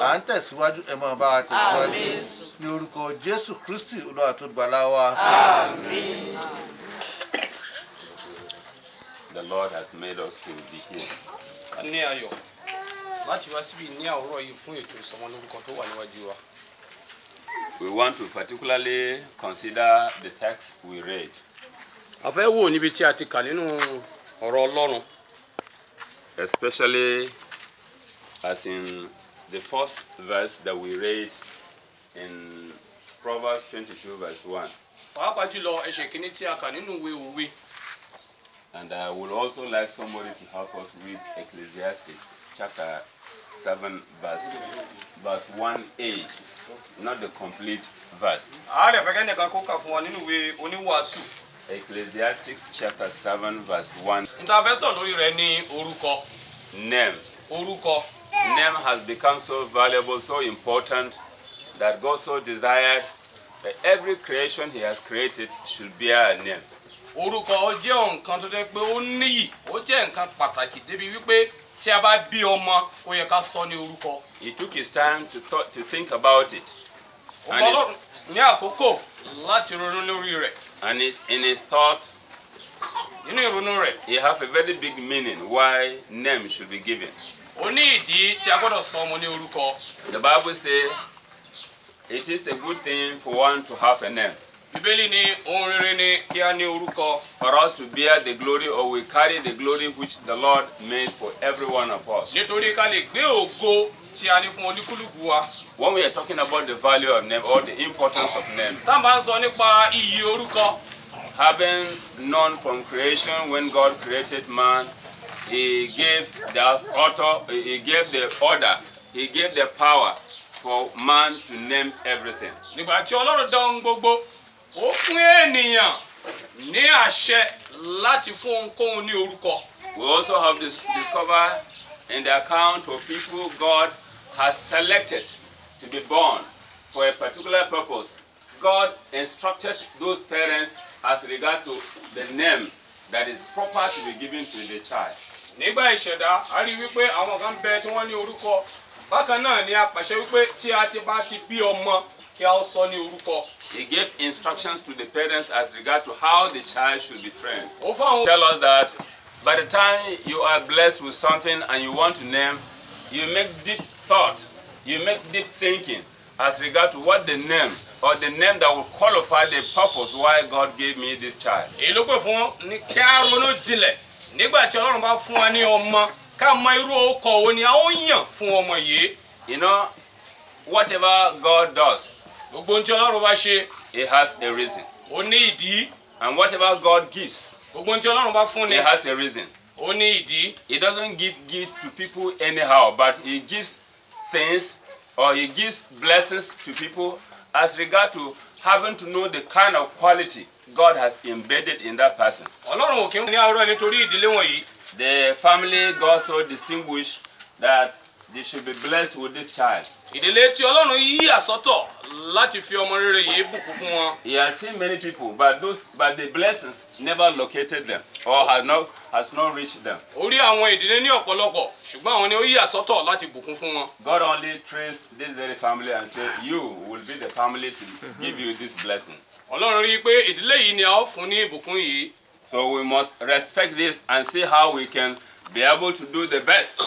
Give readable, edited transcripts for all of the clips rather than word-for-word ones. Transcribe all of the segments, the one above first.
à ń tẹ̀síwájú ẹ máa bá wa tẹ̀síwájú ní orúkọ Jésù Kristi Olúwa tó gbàlà wa. The Lord has made us to be here. Ní ayọ̀ láti wá síbí ní àwòrán yìí fún ètò ìsọmọlórúkọ tó wà níwájú wa. We want to particularly consider the text we read. A fẹ́ wò níbi tí a ti kà nínú ọ̀rọ̀ Ọlọ́run. Especially as in the first verse that we read in Proverbs 22 verse 1. Pàápàá jùlọ ẹsẹ̀ kìíní tí a kà nínú ìwé Òwe. And I would also like somebody to help us read Ecclesiastes chapter 7 verse 1a, not the complete verse. Àárẹ̀ fẹ́ kẹ́nìkan kó kà fún wa nínú ìwé Oníwàásù. Ecclesiastes chapter 7 verse 1. Níta fẹ́ sọ lórí rẹ̀ ní orúkọ. Name. Orúkọ. Name has become so valuable, so important, that God so desired that every creation he has created should bear a name. Orúkọ ó jẹ́ nǹkan tó jẹ́ pé ó níyì, ó jẹ́ nǹkan pàtàkì débi wípé tí a bá bí ọmọ ó yẹ ká sọ ní orúkọ. He took his time to think about it. Ọlọ́run ní àkókò láti ronú lórí rẹ̀. And in his thought, Nínú ìrònú rẹ̀. he have a very big meaning why name should be given. Ó ní ìdí tí a gbọ́dọ̀ sọ ọmọ ní orúkọ. The Bible says it is a good thing for one to have a name, Bíbélì ní ohun rere ni kí a ní orúkọ. for us to bear the glory, or we carry the glory which the Lord made for every one of us. Nítorí ká lè gbé ògo tí a ní fún oníkúlùkù wa. When we are talking about the value of name or the importance of name, Tá a bá ń sọ nípa iyì orúkọ. having known from creation when God created man, he gave the order, he gave the power for man to name everything. Nígbà tí Ọlọ́run dá ohun gbogbo, ó fún ènìyàn ní àṣẹ láti fún ohunkóhun ní orúkọ. We also have discovered in the account of people God has selected to be born for a particular purpose. God instructed those parents as regard to the name that is proper to be given to the child. Nígbà ìṣẹ̀dá, a rí wípé àwọn kan bẹ tí wọ́n ní orúkọ. Bákan náà ni a pàṣẹ wípé tí a ti bá ti bí ọmọ kí a ó sọ ní orúkọ. He gave instructions to the parents as regard to how the child should be trained. Ó fún àwọn. Tell us that by the time you are blessed with something and you want to name, you make deep thought, you make deep thinking as regard to what the name or the name that will qualify the purpose why God gave me this child. Èyí ló pè fún ní kí a ronú jinlẹ̀ nígbà tí Ọlọ́run bá fún wa ní ọmọ ká mọ irú orúkọ wo ni a ó yàn fún ọmọ yìí. You know, whatever God does, Gbogbo ohun tí Ọlọ́run bá ṣe, it has a reason. ó ní ìdí. And whatever God gives, Gbogbo ohun tí Ọlọ́run bá fún ni, it has a reason. ó ní ìdí. He doesn't give gifts to people anyhow, but he gives things or he gives blessings to people as regard to having to know the kind of quality God has embedded in that person. Ọlọ́run ò kí ń ní àárọ̀ nítorí ìdílé wọ̀nyí. The family God so distinguished that they should be blessed with this child. Ìdílé tí Ọlọ́run yí àsọ́tọ̀ láti fi ọmọ rere yìí bùkún fún wọn. He has seen many people, but the blessings never located them or has not reached them. Ó rí àwọn ìdílé ní ọ̀pọ̀lọpọ̀ ṣùgbọ́n àwọn ni ó yí àsọ́tọ̀ láti bùkún fún wọn. God only traced this very family and said, you will be the family to give you this blessing. Ọlọ́run rí i pé ìdílé yìí ni a ó fún ní ìbùkún yìí. So we must respect this and see how we can be able to do the best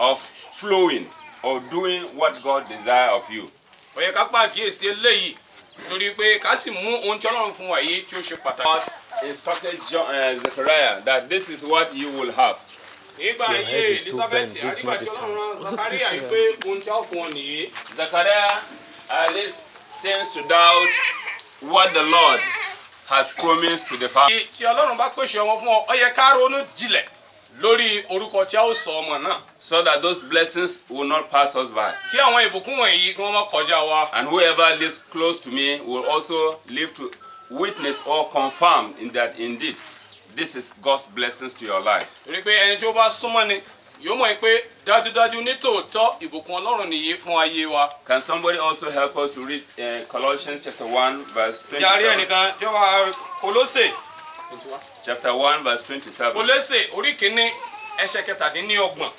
of flowing or doing what God desires of you. Ó yẹ ká pàkíyèsí eléyìí nítorí pé ká sì mú ohun tí Ọlọ́run fún wa yìí tí ó ṣe pàtàkì. God instructed Zechariah that this is what you will have. Nígbà ayé Elizabeth àrígbà tí Ọlọ́run rán Zachariah yìí pé ohun tí a ó fún wọn nìyí. Zechariah at least seems to doubt what the Lord has promised to the family. Tí Ọlọ́run bá pèsè ọmọ fún ọ, ó yẹ ká ronú jinlẹ̀ lórí orúkọ tí a ó sọ ọmọ náà. So that those blessings will not pass us by. Kí àwọn ìbùkún wọ̀nyí kí wọ́n má kọjá wa. And whoever lives close to me will also live to witness or confirm in that indeed this is God's blessings to your life. Torí pé ẹni tí ó bá súnmọ́ ni yóò mọ̀ pé dájúdájú nítòótọ́ ìbùkún Ọlọ́run nìyí fún ayé wa. Can somebody also help us to read Colossians chapter 1 verse Jàre 27? ẹnìkan tí wàá Kólósè. Chapter 1 verse 27. Kólósè orí kìíní ẹsẹ̀ 17.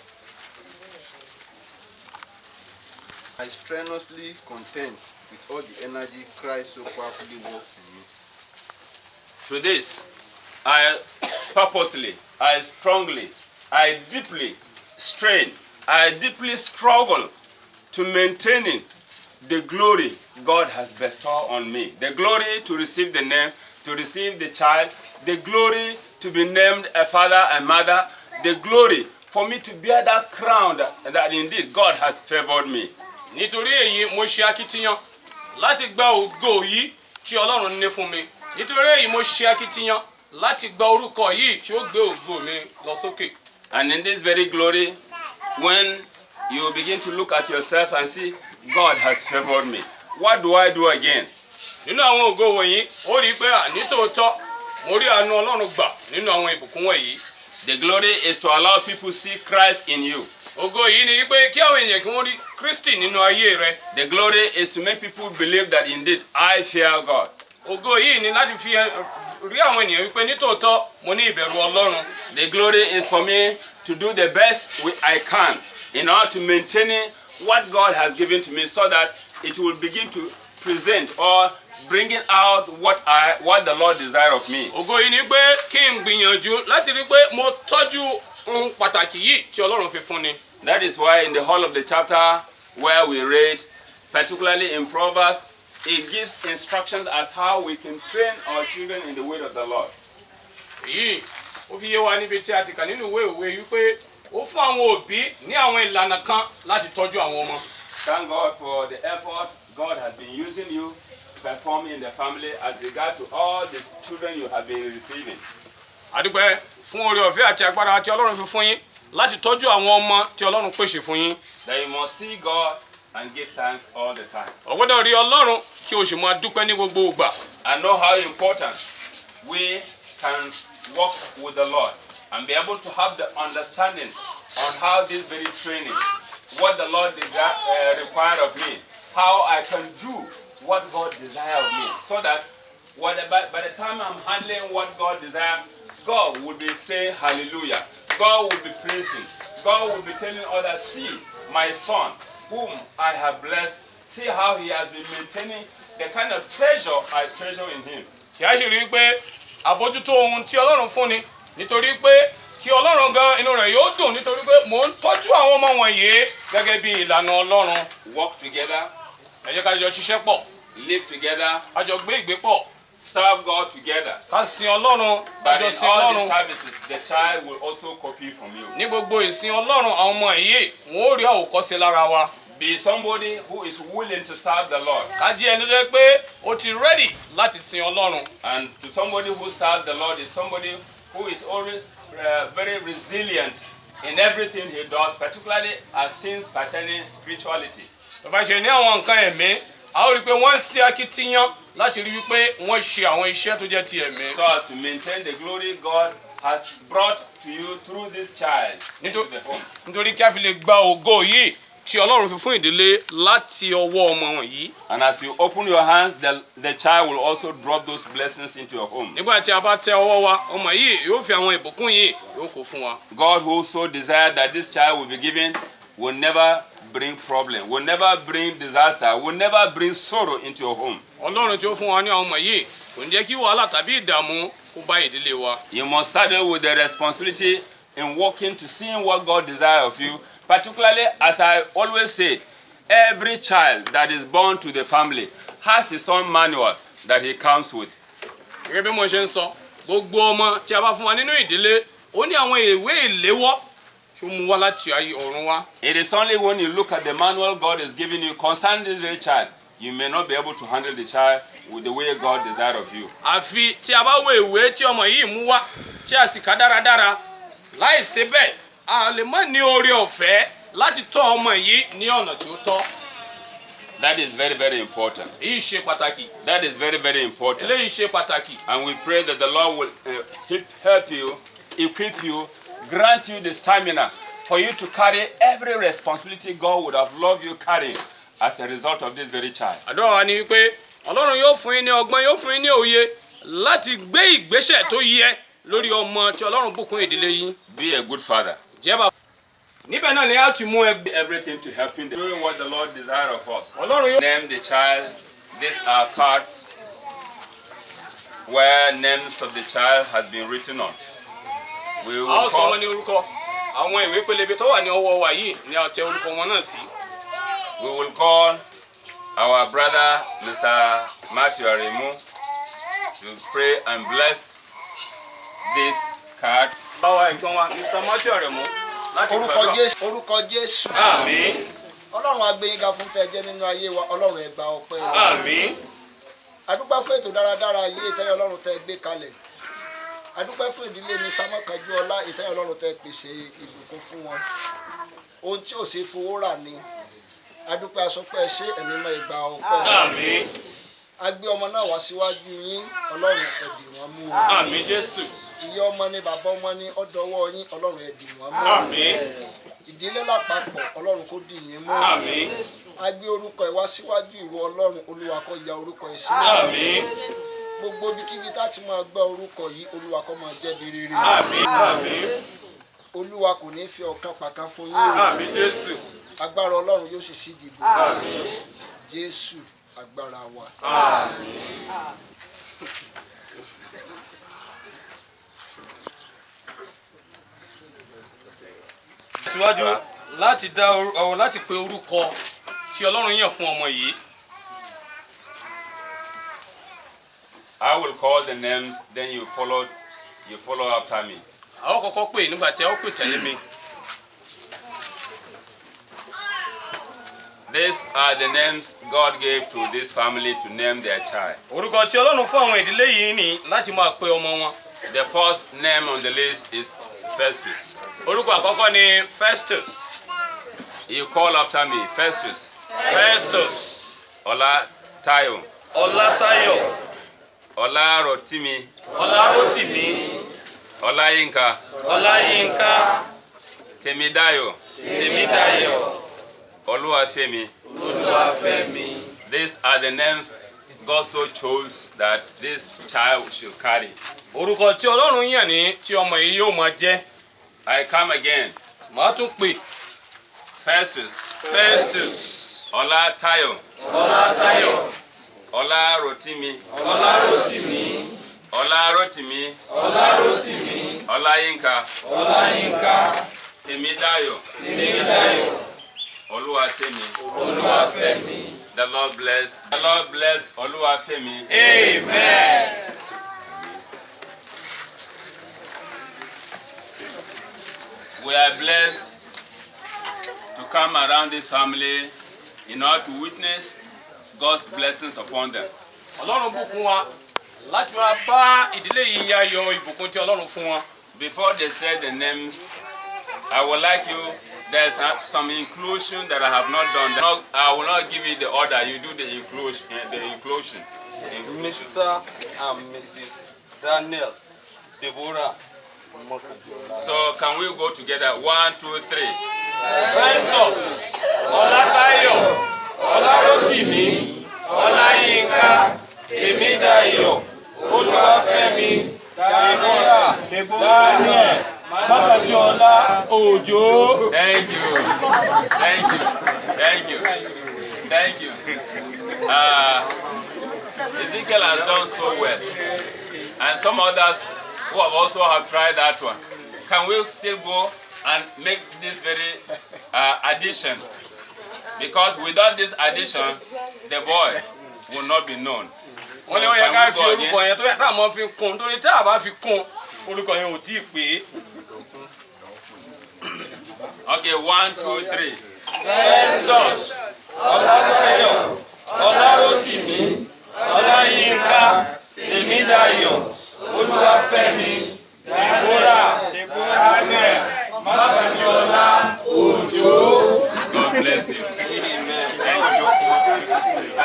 I strenuously contend with all the energy Christ so powerfully works in me. To this, I purposely, I strongly, I deeply strain, I deeply struggle to maintaining the glory God has bestowed on me. The glory to receive the name, to receive the child, the glory to be named a father and mother, the glory for me to bear that crown that indeed God has favored me. Nítorí èyí mo ṣe akitiyan láti gba ògo yìí tí Ọlọ́run ní fún mi. Nítorí èyí mo ṣe akitiyan láti gba orúkọ yìí tí ó gbé ògo mi lọ sókè. And in this very glory, when you begin to look at yourself and see God has favored me, what do I do again? Nínú àwọn ògo wọ̀nyí ó rí i pé nítòótọ́ mo rí àánú Ọlọ́run gbà nínú àwọn ìbùkún wọ̀nyí. The glory is to allow people to see Christ in you. Ògo yìí ni pé kí àwọn ènìyàn kí wọ́n rí Kristi nínú ayé rẹ. The glory is to make people believe that indeed I fear God. Ògo yìí ni láti fi rí àwọn ènìyàn wípé nítòótọ́ mo ní ìbẹ̀rù Ọlọ́run. The glory is for me to do the best I can in order to maintain what God has given to me so that it will begin to present or bringing out what the Lord desires of me. Ògo yìí ni pé kí n gbìyànjú láti rí pé mo tọ́jú ohun pàtàkì yìí tí Ọlọ́run fi fún ni. That is why in the whole of the chapter where we read, particularly in Proverbs, it gives instructions as how we can train our children in the way of the Lord. Èyí ó fi yé wa níbi tí a ti kà nínú ìwé òwe wípé ó fún àwọn òbí ní àwọn ìlànà kan láti tọ́jú àwọn ọmọ. Thank God for the effort God has been using you to perform in the family as regard to all the children you have been receiving. A dúpẹ́ fún oore ọ̀fẹ́ àti agbára tí Ọlọ́run fi fún yín láti tọ́jú àwọn ọmọ tí Ọlọ́run pèsè fún yín. That you must see God and give thanks all the time. O gbọ́dọ̀ rí Ọlọ́run kí o sì máa dúpẹ́ ní gbogbo ìgbà. And know how important we can walk with the Lord and be able to have the understanding on how this very training, what the Lord requires of me, how I can do what God desires of me, so that by the time I'm handling what God desires, God will be saying hallelujah. God will be praising. God will be telling others, see my son, whom I have blessed, see how he has been maintaining the kind of treasure I treasure in him. Kí a sì rí i pé àbójútó ohun tí Ọlọ́run fún ni nítorí pé kí Ọlọ́run gan inú rẹ̀ yóò dùn nítorí pé mò ń tọ́jú àwọn ọmọ wọ̀nyí gẹ́gẹ́ bí ìlànà Ọlọ́run. Work together. Ẹ jẹ́ ká jọ ṣiṣẹ́ pọ̀. Live together. Ká jọ gbé ìgbé pọ̀. Serve God together. Ká sin Ọlọ́run. Ká But jọ in sin all the Ọlọ́run. services, the child will also copy from you. Ní gbogbo ìsìn Ọlọ́run àwọn ọmọ yìí wọ́n ó rí àwòkọ́ṣe lára wa. Be somebody who is willing to serve the Lord. Ká jẹ́ ẹni tó jẹ́ pé ó ti ready láti sin Ọlọ́run. And to somebody who serves the Lord is somebody who is always very resilient in everything he does, particularly as things pertaining spirituality. Tó bá ṣe ní àwọn nǹkan ẹ̀mí, a ó rí i pé wọ́n ń ṣe akitiyan láti rí i pé wọ́n ṣe àwọn iṣẹ́ tó jẹ́ ti ẹ̀mí. So as to maintain the glory God has brought to you through this child into the home. Nítorí kí a fi lè gba ògo yìí tí Ọlọ́run fi fún ìdílé láti ọwọ́ ọmọ wọ̀nyí. And as you open your hands, the child will also drop those blessings into your home. Nígbà tí a bá tẹ ọwọ́ wa, ọmọ yìí yóò fi àwọn ìbùkún yìí yóò kó fún wa. God who so desired that this child will be given will never bring problem, will never bring disaster, will never bring sorrow into your home. Ọlọ́run tí ó fún wa ní àwọn ọmọ yìí kò ní jẹ́ kí wàhálà tàbí ìdààmú kó bá ìdílé wa. You must saddle with the responsibility in working to see what God desires of you. Particularly, as I always say, every child that is born to the family has his own manual that he comes with. Gẹ́gẹ́ bí mo ṣe ń sọ, gbogbo ọmọ tí a bá fún wa nínú ìdílé, ó ní àwọn ìwé ìléwọ́ tí ó mú wá láti ayé ọ̀run wá. It is only when you look at the manual God is giving you concerning this very child, you may not be able to handle the child with the way God desires of you. Àfi tí a bá wo ìwé tí ọmọ yìí mú wá, tí a sì kà dáradára, láì ṣe bẹ́ẹ̀, a lè má ní oore ọ̀fẹ́ láti tọ́ ọmọ yìí ní ọ̀nà tí ó tọ́. That is very, very important. Èyí ṣe pàtàkì. That is very, very important. Eléyìí ṣe pàtàkì. And we pray that the Lord will help you, equip you, grant you the stamina for you to carry every responsibility God would have loved you carrying as a result of this very child. Àdúrà wa ni wípé Ọlọ́run yóò fún yín ní ọgbọ́n, yóò fún yín ní òye láti gbé ìgbésẹ̀ tó yẹ lórí ọmọ tí Ọlọ́run bùkún ìdílé yín. Be a good father. Jẹ́ bàbá. níbẹ̀ náà ni a ti mú ẹgbẹ́. everything to helping them, doing what the Lord desires of us. ọlọ́run yóò. Name the child. These are cards where names of the child has been written on. We a ó will sọ wọn call, ní orúkọ àwọn ìwé pélébé tó wà ní ọwọ́ wa yìí ni a tẹ orúkọ wọn náà sí. we will call our brother Mr. Matthew Aremu to pray and bless these cards. báwa ẹ̀gbọ́n wa Mr. Matthew Aremu láti gbàdúrà. orúkọ Jésù. àmín Ọlọ́run agbẹ́yìnga fún tẹ́jẹ́ nínú ayé wa, Ọlọ́run ẹ gba ọpẹ́ wa. àmín Adúpẹ́ fún ètò dáradára yìí ìtẹ́yìn Ọlọ́run tẹ́ gbé kalẹ̀. Adúpẹ́ fún ìdílé Mr. Mọ́kànjúọlá ìtẹ́yìn Ọlọ́run tẹ́ pèsè ìbùkún fún wọn. Ohun tí ò ṣe fowó rà ni. Adúpẹ́ asọpẹ́ ṣé ẹ̀mí mọ́ ìgbà ọpẹ́. àmín A gbé ọmọ náà wá síwájú yín, Ọlọ́run ẹ dì wọ́n mú o. àmín Jésù. Ìyá ọmọ ni bàbá ọmọ ni ọ̀dọ́wọ́ yín, Ọlọ́run ẹ dì wọ́n mú. àmín Ìdílé lápapọ̀ Ọlọ́run kó dì yín mú. àmín A gbé orúkọ ẹ wá síwájú ìwọ Ọlọ́run, Olúwa kó ya orúkọ ẹ sílẹ̀. àmín Gbogbo ibikíbi tá ti máa gbọ́ orúkọ yìí, Olúwa kó máa jẹ́ bí rere. àmín àmín Olúwa kò ní fi ọ̀kan pàkan fún yín. àmín Jésù. Agbára Ọlọ́run yóò sì sídìí bò. àmín Jésù agbára wa. àmín. síwájú láti dá ọ̀rọ̀ láti pe orúkọ tí Ọlọ́run yàn fún ọmọ yìí. I will call the names, then you follow after me. a ó kọ́kọ́ pè nígbà tí a ó pè tẹ̀lé mi. These are the names God gave to this family to name their child. orúkọ tí Ọlọ́run fún àwọn ìdílé yìí ni láti máa pe ọmọ wọn. The first name on the list is Festus. orúkọ àkọ́kọ́ ni Festus. You call after me, Festus. Festus. Olatayo. Ọlátáyọ̀. Olarotimi. Ọlárótìmí. Olayinka. Ọláyínká. Temidayo. Tèmídayọ̀. Oluwafemi. Olúwafẹ́mi. These are the names God so chose that this child should carry. orúkọ tí Ọlọ́run yàn ní tí ọmọ yìí yóò máa jẹ́. I come again. màá tún pè. Festus. Festus. Olatayo. Ọlátáyọ̀. Olarotimi. Ọlárótìmí. Olarotimi. Ọlárótìmí. Olayinka. Ọláyínká. Temidayo. Tèmídayọ̀. Oluwafemi. Olúwafẹ́mi. The Lord bless. The Lord bless Oluwafemi. Amen. We are blessed to come around this family in order to witness God's blessings upon them. Ọlọ́run bùkún wa láti wá bá ìdílé yìí yayọ̀ ìbùkún tí Ọlọ́run fún wọn. Before they say the names, I would like you, there's some inclusion that I have not done. I will not give you the order, you do the inclusion. Mr. and Mrs. Daniel Deborah Mọ́kànjúọlá. So can we go together? 1, 2, 3. Festus, Ọlátáyọ̀, Ọlárótìmí, Ọláyínká, Tèmídayọ̀, Olúwafẹ́mi, Deborah, Daniel, Mọ́kànjúọlá, Òjó. Thank you. Thank you. Thank you. Thank you. Ezekiel has done so well. And some others who have also tried that one. Can we still go and make this very addition? Because without this addition, the boy will not be known. Wọ́n ní wọ́n yẹ ká fi orúkọ yẹn tó yẹ ká mọ́ fi kún torí tá a bá fi kún orúkọ yẹn ò tí ì pé. Okay, 1, 2, 3. Festus, Ọlátáyọ̀, Ọlárótìmí, Ọláyínká, Tèmídayọ̀, Olúwafẹ́mi, Deborah, Daniel, Mọ́kànjúọlá, Òjó. God bless you. Amen. Thank you.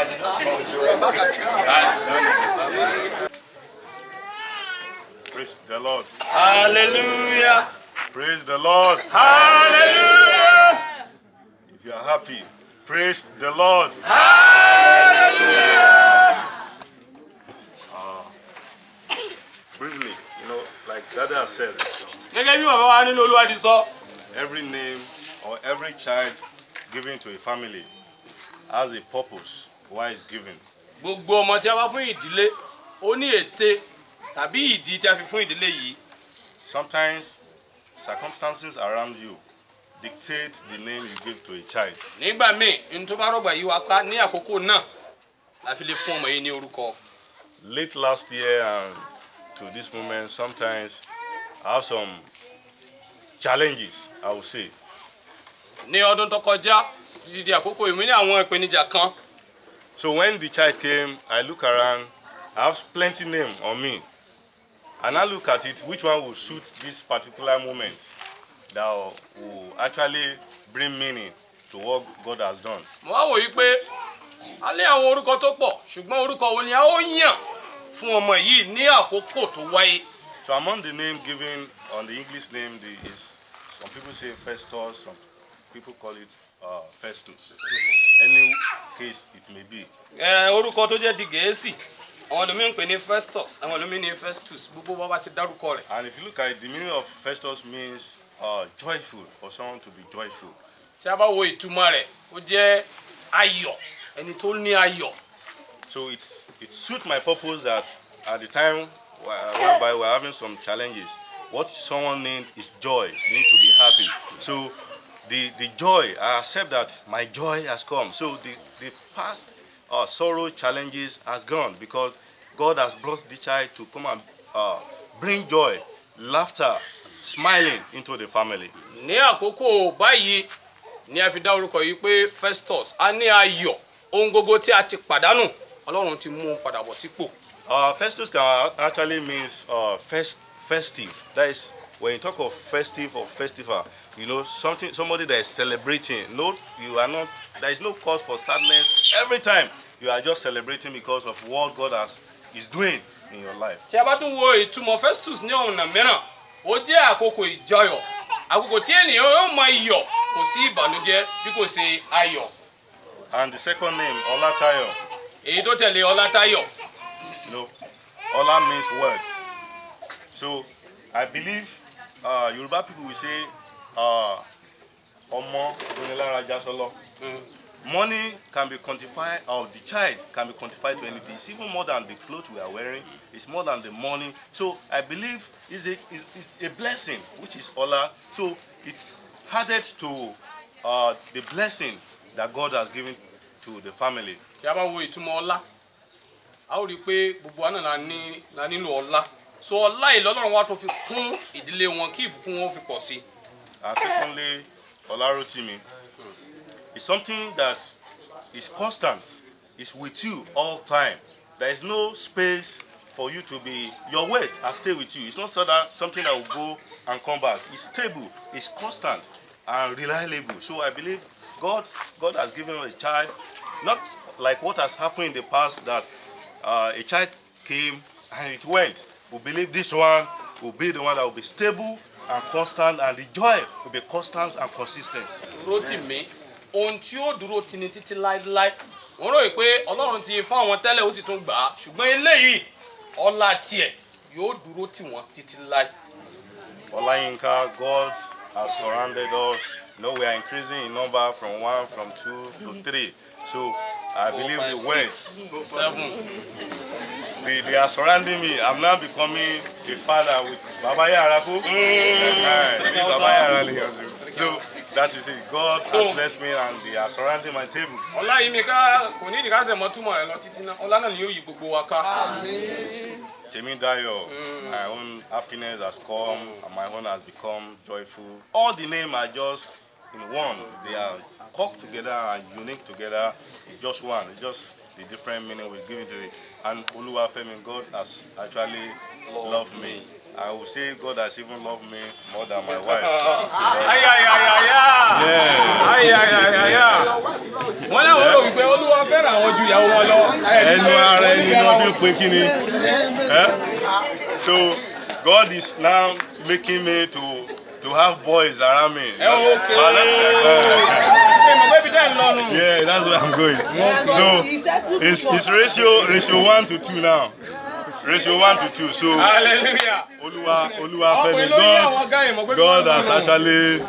Praise the Lord. Hallelujah. Praise the Lord. Hallelujah. If you are happy, praise the Lord. Hallelujah. Briefly, like Dada said, Gẹ́gẹ́ bí bàbá wa nínú Olúwa ti sọ, every name every child given to a family has a purpose why it's given. gbogbo ọmọ tí a bá fún ìdílé ó ní ète tàbí ìdí tí a fi fún ìdílé yìí. Sometimes circumstances around you dictate the name you give to a child. nígbà míì n tó bá rọ̀gbà yìí wá ká ní àkókò náà la fi lè fún ọmọ yìí ní orúkọ. Late last year and to this moment, sometimes I have some challenges, I would say. ní ọdún tó kọjá títí di àkókò yìí mo ní àwọn ìpèníjà kan. So when the child came, I look around, I have plenty name on me. And I look at it, which one will suit this particular moment that will actually bring meaning to what God has done. mo wá wò yí pé a lé àwọn orúkọ tó pọ̀ ṣùgbọ́n orúkọ wo ni a ó yàn fún ọmọ yìí ní àkókò tó wáyé. So among the name given on the English name, is some people say Festus, some people call it Festus. Any case it may be. orúkọ tó jẹ́ ti Gẹ̀ẹ́sì àwọn ẹlòmíì ń pè ní Festus àwọn ẹlòmíì ní Festus gbogbo bá wá sí dárúkọ rẹ̀. And if you look at it, the meaning of Festus means joyful, for someone to be joyful. tí a bá wo ìtumọ̀ rẹ̀ ó jẹ́ ayọ̀ ẹni tó ní ayọ̀. So it suits my purpose that at the time whereby we're having some challenges, what someone needs is joy, need to be happy. So the joy, I accept that my joy has come. So the past sorrow, challenges has gone because God has brought the child to come and bring joy, laughter, smiling into the family. ní àkókò báyìí ni a fi dá orúkọ yìí pé Festus a ní ayọ̀ ohun gbogbo tí a ti pàdánù Ọlọ́run ti mú un padà bọ̀ sípò. Festus can actually means festive. That is, when you talk of festive or festival, you know, somebody that is celebrating. No, you are not. There is no cause for sadness. Every time you are just celebrating because of what God is doing in your life. tí a bá tún wo ìtumọ̀ Festus ní ọ̀nà mìíràn ó jẹ́ àkókò ìjọyọ̀ àkókò tí ènìyàn yóò máa yọ̀ kò sí ìbànújẹ́ bí kò ṣe ayọ̀. And the second name, Olatayo. èyí tó tẹ̀lé Ọlátayọ̀. You know, Ola means words. So I believe Yoruba people will say, Omo Donilara Jasolo. Money can be quantified, or the child can be quantified to anything. It's even more than the clothes we are wearing. It's more than the money. So I believe it's a blessing, which is Ola. So it's added to the blessing that God has given to the family. tí a bá wo ìtumọ̀ ọlá a ó rí i pé gbogbo wa náà la nílò ọlá so ọlá ìlọ́lọ́run wa tó fi kún ìdílé wọn kí ìbùkún wọn fi pọ̀ sí. And secondly, Olarotimi is something that is constant. It's with you all time. There is no space for you to be. Your weight has stayed with you. It's not something that will go and come back. It's stable. It's constant and reliable. So I believe God has given us a child, not like what has happened in the past that a child came and it went. We believe this one will be the one that will be stable and constant, and the joy will be constant and consistent. dúró tì mí ohun tí ó dúró tì ní títí láéláé wọ́n rò pé Ọlọ́run ti fún àwọn tẹ́lẹ̀ ó sì tún gbà á ṣùgbọ́n eléyìí ọlá tiẹ̀ yóò dúró tì wọ́n títí láé. Olayinka, God has surrounded us. You know, we are increasing in number from 1, from 2 to 3. So I believe the West, 7. they are surrounding me. I'm now becoming a father with Baba Yaraku. So that is it. God has blessed me and they are surrounding my table. ọlá yìí mi ká kò ní ìdíkàsẹ̀ mọ́ túmọ̀ rẹ̀ lọ títí náà ọlá náà ni yóò yí gbogbo wa ká. Temidayo, my own happiness has come and my own has become joyful. All the names are just in one. They are cooked together and unique together. It's just one. It's just the different meaning we give it to it. And Oluwafemi, God has actually loved me. I will say God has even loved me more than my wife. wọ́n náà wọ́n rò wípé Olúwa fẹ́ràn àwọn ju ìyàwó wọn lọ. Ẹnu ara ẹni náà fi ń pín kíni. So God is now making me to have boys around me. Yeah, that's where I'm going. So it's ratio 1 to 2 now. Ratio 1 to 2. So Hallelujah. Oluwafemi, God has actually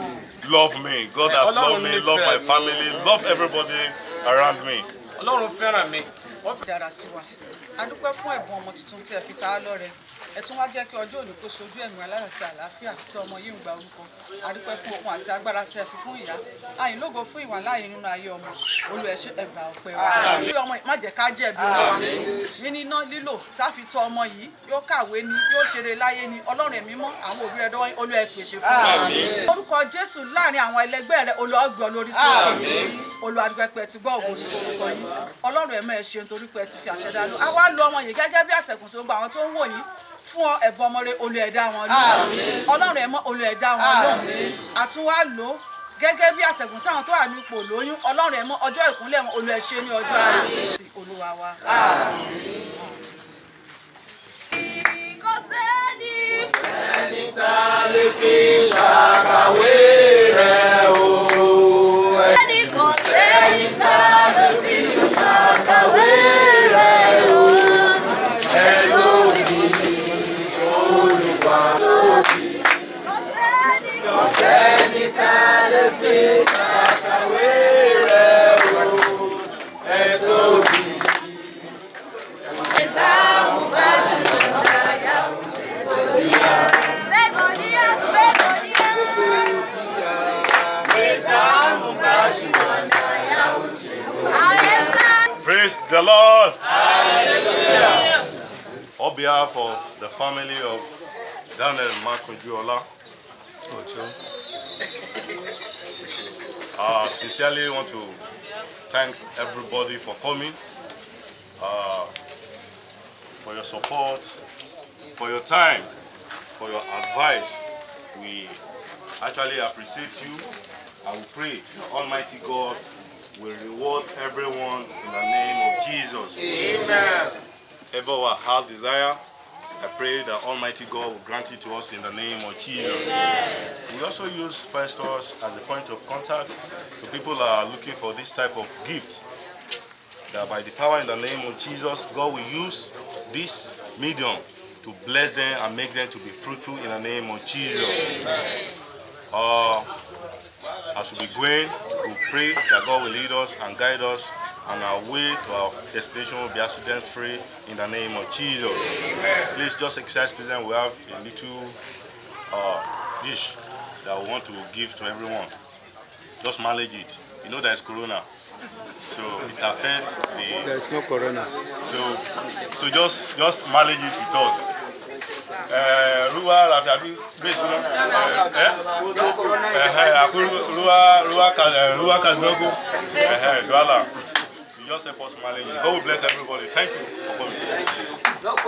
love me. God has loved me, love my family, love everybody around me. Ọlọ́run fẹ́ràn mi. Dára sí wa. A dúpẹ́ fún ẹ̀bùn ọmọ tuntun tí ẹ fi ta á lọ́rẹ. Ẹ tún wá jẹ́ kí ọjọ́ òní kó sojú ẹ̀mí aláyọ̀ àti àlàáfíà tí ọmọ yìí ń gba orúkọ. A dúpẹ́ fún okun àti agbára tí ẹ fi fún ìyá. Àyìn lógo fún ìwà láàyè nínú ayé ọmọ. Olúwa ẹ ṣé ẹgbà ọpẹ́ wa. Bí ọmọ má jẹ́ ká jẹ̀bi Olúwa. Níní iná lílò tá fi tọ́ ọmọ yìí yóò kàwé ni yóò ṣeré láyé ni Ọlọ́run ẹ̀mí mọ́ àwọn òbí rẹ̀ dọ́wọ́ Olúwa ẹ pèsè fún wa. Orúkọ Jésù láàrin àwọn ẹlẹgbẹ́ rẹ̀ Olúwa gbọ́ lórí sọ́ọ̀. Olúwa dúpẹ́ pé ẹ ti gbọ́ ògo ní orúkọ yín. Ọlọ́run ẹ̀mọ́ ẹ ṣeun torí pé ẹ ti fi àṣẹ dá lọ. A wá lo ọmọ yìí gẹ́gẹ́ bí àtẹ̀kùn sí gbogbo àwọn tó ń wò yín fún ẹ̀bùn ọmọ rẹ̀ Olúwa ẹ dá wọn lóhùn. Ọlọ́run ẹ̀mọ́ Olúwa ẹ dá wọn lóhùn. Àtúnwá lò ó gẹ́gẹ́ bí àtẹ̀gùn sáwọn tó wà ní ipò lóyún Ọlọ́run ẹ̀mọ́ ọjọ́ ìkúnlẹ̀ wọn Olúwa ẹ ṣe ní ọjọ́ ayé ti Olúwa wa. Kò sẹ́ni tá lè fi ṣàkàwé rẹ̀ o. Kò sẹ́ni tá lè fi ṣàkàwé rẹ̀ o. Ẹ tóbi Olúwa tóbi. Kò sẹ́ni tá lè fi ṣàkàwé rẹ̀ o. Ẹ tóbi. Praise the Lord. Hallelujah. On behalf of the family of Daniel Makojuola, sincerely want to thank everybody for coming, for your support, for your time, for your advice. We actually appreciate you. I will pray the Almighty God will reward everyone in the name of Jesus. Amen. Ever our heart desire, I pray that Almighty God will grant it to us in the name of Jesus. Amen. We also use Festus as a point of contact to people that are looking for this type of gift. That by the power in the name of Jesus, God will use this medium to bless them and make them to be fruitful in the name of Jesus. As we be going, we pray that God will lead us and guide us on our way to our destination will be accident free in the name of Jesus. Please just exercise present. We have a little dish that we want to give to everyone. Just manage it. You know there's corona, so it affects the. There's no corona. So just manage it with us. Ruwa Rafiabi base Ruwa Kazogo Douala. You just help us manage it. God will bless everybody. Thank you for coming.